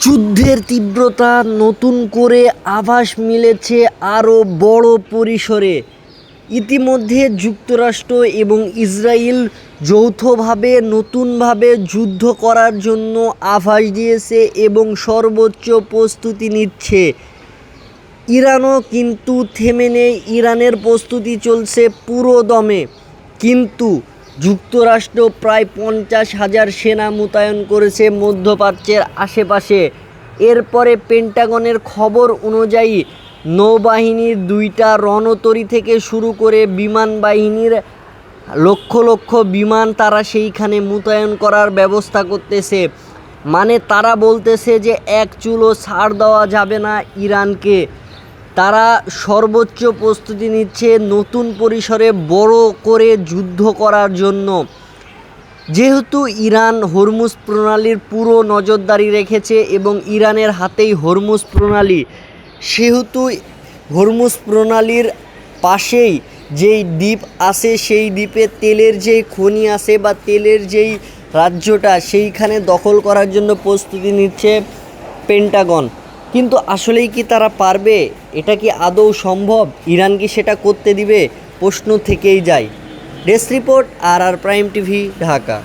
যুদ্ধের তীব্রতা নতুন করে আভাস মিলেছে আরও বড় পরিসরে। ইতিমধ্যে যুক্তরাষ্ট্র এবং ইসরায়েল যৌথভাবে নতুনভাবে যুদ্ধ করার জন্য আভাস দিয়েছে এবং সর্বোচ্চ প্রস্তুতি নিচ্ছে। ইরানও কিন্তু থেমে নেই, ইরানের প্রস্তুতি চলছে পুরো দমে। কিন্তু যুক্তরাষ্ট্র প্রায় 50,000 সেনা মোতায়েন করেছে মধ্যপ্রাচ্যের আশেপাশে। এরপরে পেন্টাগনের খবর অনুযায়ী নৌবাহিনীর 2টা রণতরী থেকে শুরু করে বিমান বাহিনীর লক্ষ লক্ষ বিমান তারা সেইখানে মোতায়েন করার ব্যবস্থা করতেছে। মানে তারা বলতেছে যে এক চুলও ছাড় দেওয়া যাবে না ইরানকে। তারা সর্বোচ্চ প্রস্তুতি নিচ্ছে নতুন পরিসরে বড় করে যুদ্ধ করার জন্য। যেহেতু ইরান হরমুজ প্রণালীর পুরো নজরদারি রেখেছে এবং ইরানের হাতেই হরমুজ প্রণালী, সেহেতু হরমুজ প্রণালীর পাশেই যেই দ্বীপ আছে সেই দ্বীপে তেলের যেই খনি আছে বা তেলের যেই রাজ্যটা সেইখানে দখল করার জন্য প্রস্তুতি নিচ্ছে পেন্টাগন। কিন্তু আসলেই কি তারা পারবে? এটা কি আদৌ সম্ভব? ইরান কি সেটা করতে দিবে? প্রশ্ন থেকেই যায়। ডেস্ক রিপোর্ট, আর প্রাইম টিভি, ঢাকা।